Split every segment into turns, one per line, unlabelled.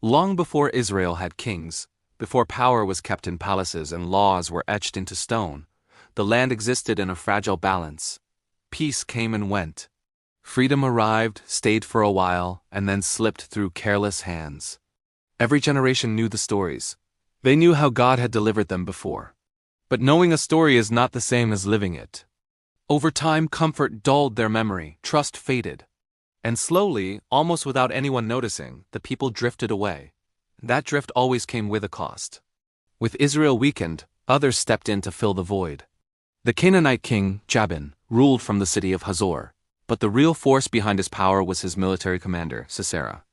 Long before Israel had kings, before power was kept in palaces and laws were etched into stone, the land existed in a fragile balance. Peace came and went. Freedom arrived, stayed for a while, and then slipped through careless hands. Every generation knew the stories. They knew how God had delivered them before. But knowing a story is not the same as living it. Over time, comfort dulled their memory, trust faded. And slowly, almost without anyone noticing, the people drifted away. That drift always came with a cost. With Israel weakened, others stepped in to fill the void. The Canaanite king, Jabin, ruled from the city of Hazor, but the real force behind his power was his military commander, Sisera.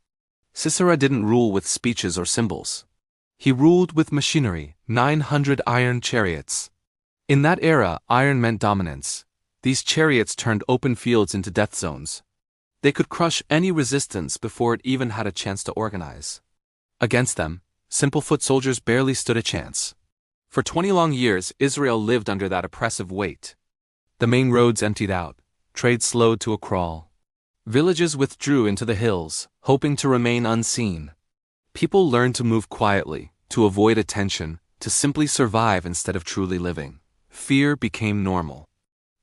Sisera didn't rule with speeches or symbols. He ruled with machinery, 900 iron chariots. In that era, iron meant dominance. These chariots turned open fields into death zones. They could crush any resistance before it even had a chance to organize. Against them, simple foot soldiers barely stood a chance. For 20 long years, Israel lived under that oppressive weight. The main roads emptied out, trade slowed to a crawl. Villages withdrew into the hills, hoping to remain unseen. People learned to move quietly, to avoid attention, to simply survive instead of truly living. Fear became normal.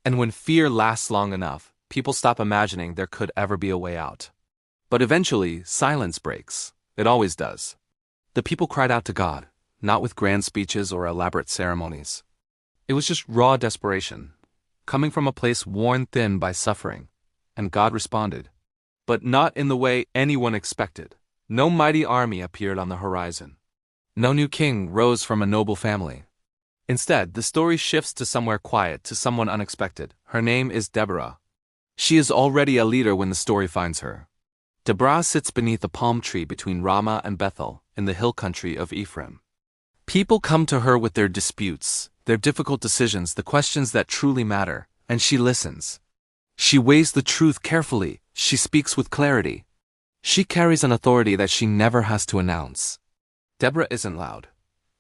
And when fear lasts long enough, people stop imagining there could ever be a way out. But eventually, silence breaks. It always does. The people cried out to God, not with grand speeches or elaborate ceremonies. It was just raw desperation, coming from a place worn thin by suffering. And God responded. But not in the way anyone expected. No mighty army appeared on the horizon. No new king rose from a noble family. Instead, the story shifts to somewhere quiet, to someone unexpected. Her name is Deborah. She is already a leader when the story finds her. Deborah sits beneath a palm tree between Ramah and Bethel, in the hill country of Ephraim. People come to her with their disputes, their difficult decisions, the questions that truly matter, and she listens. She weighs the truth carefully, she speaks with clarity. She carries an authority that she never has to announce. Deborah isn't loud.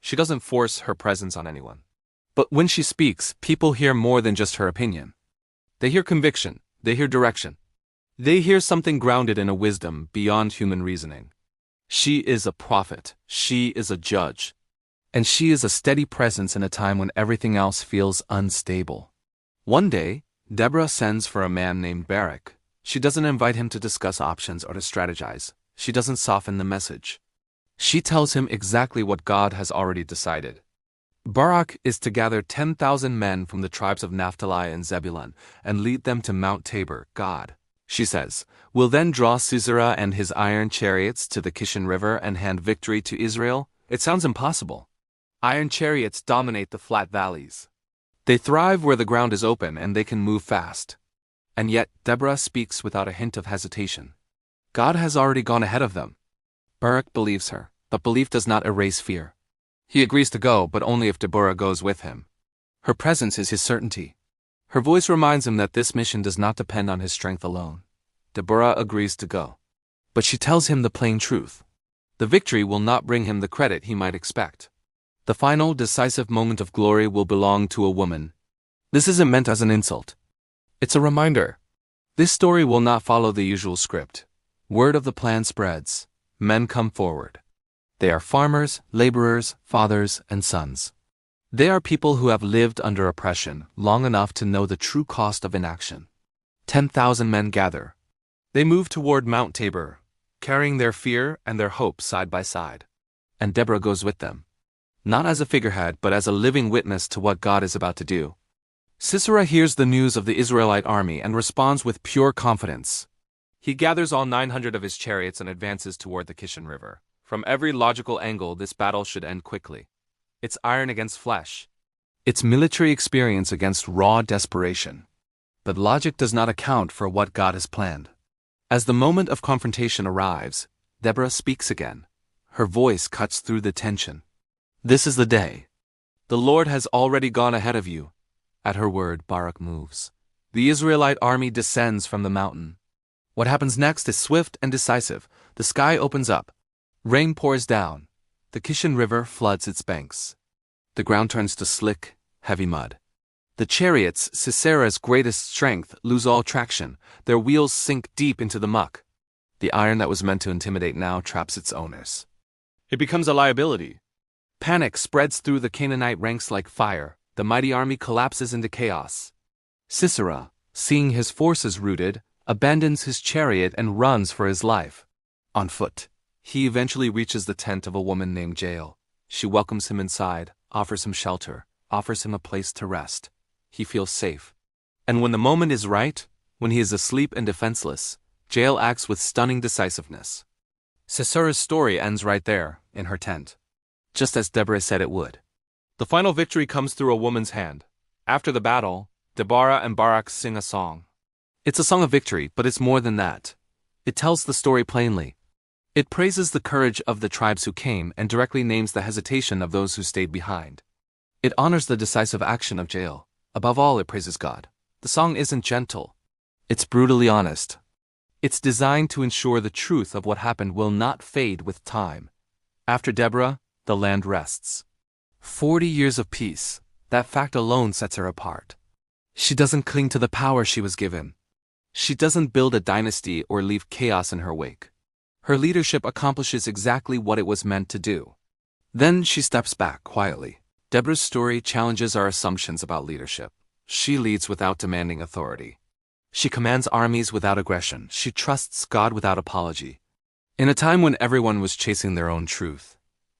She doesn't force her presence on anyone. But when she speaks, people hear more than just her opinion. They hear conviction, they hear direction. They hear something grounded in a wisdom beyond human reasoning. She is a prophet, she is a judge. And she is a steady presence in a time when everything else feels unstable. One day, Deborah sends for a man named Barak. She doesn't invite him to discuss options or to strategize. She doesn't soften the message. She tells him exactly what God has already decided. Barak is to gather 10,000 men from the tribes of Naphtali and Zebulun and lead them to Mount Tabor. God, she says, will then draw Sisera and his iron chariots to the Kishon River and hand victory to Israel. It sounds impossible. Iron chariots dominate the flat valleys. They thrive where the ground is open and they can move fast. And yet, Deborah speaks without a hint of hesitation. God has already gone ahead of them. Barak believes her, but belief does not erase fear. He agrees to go, but only if Deborah goes with him. Her presence is his certainty. Her voice reminds him that this mission does not depend on his strength alone. Deborah agrees to go. But she tells him the plain truth. The victory will not bring him the credit he might expect. The final, decisive moment of glory will belong to a woman. This isn't meant as an insult. It's a reminder. This story will not follow the usual script. Word of the plan spreads. Men come forward. They are farmers, laborers, fathers, and sons. They are people who have lived under oppression long enough to know the true cost of inaction. 10,000 men gather. They move toward Mount Tabor, carrying their fear and their hope side by side. And Deborah goes with them. Not as a figurehead, but as a living witness to what God is about to do. Sisera hears the news of the Israelite army and responds with pure confidence. He gathers all 900 of his chariots and advances toward the Kishon River. From every logical angle, this battle should end quickly. It's iron against flesh. It's military experience against raw desperation. But logic does not account for what God has planned. As the moment of confrontation arrives, Deborah speaks again. Her voice cuts through the tension. This is the day. The Lord has already gone ahead of you. At her word, Barak moves. The Israelite army descends from the mountain. What happens next is swift and decisive. The sky opens up. Rain pours down. The Kishon River floods its banks. The ground turns to slick, heavy mud. The chariots, Sisera's greatest strength, lose all traction. Their wheels sink deep into the muck. The iron that was meant to intimidate now traps its owners. It becomes a liability. Panic spreads through the Canaanite ranks like fire, the mighty army collapses into chaos. Sisera, seeing his forces routed, abandons his chariot and runs for his life. On foot, he eventually reaches the tent of a woman named Jael. She welcomes him inside, offers him shelter, offers him a place to rest. He feels safe. And when the moment is right, when he is asleep and defenseless, Jael acts with stunning decisiveness. Sisera's story ends right there, in her tent, just as Deborah said it would. The final victory comes through a woman's hand. After the battle, Deborah and Barak sing a song. It's a song of victory, but it's more than that. It tells the story plainly. It praises the courage of the tribes who came and directly names the hesitation of those who stayed behind. It honors the decisive action of Jael. Above all, it praises God. The song isn't gentle. It's brutally honest. It's designed to ensure the truth of what happened will not fade with time. After Deborah, the land rests. 40 years of peace. That fact alone sets her apart. She doesn't cling to the power she was given. She doesn't build a dynasty or leave chaos in her wake. Her leadership accomplishes exactly what it was meant to do. Then she steps back quietly. Deborah's story challenges our assumptions about leadership. She leads without demanding authority. She commands armies without aggression. She trusts God without apology. In a time when everyone was chasing their own truth,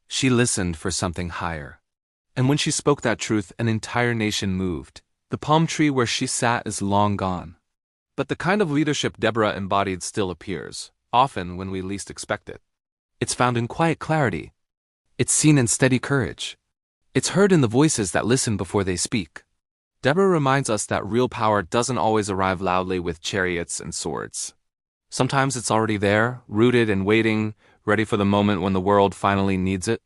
she listened for something higher. And when she spoke that truth, an entire nation moved. The palm tree where she sat is long gone. But the kind of leadership Deborah embodied still appears, often when we least expect it. It's found in quiet clarity. It's seen in steady courage. It's heard in the voices that listen before they speak. Deborah reminds us that real power doesn't always arrive loudly with chariots and swords. Sometimes it's already there, rooted and waiting, ready for the moment when the world finally needs it.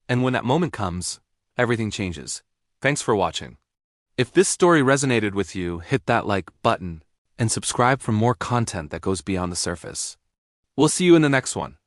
And when that moment comes, everything changes. Thanks for watching. If this story resonated with you, hit that like button and subscribe for more content that goes beyond the surface. We'll see you in the next one.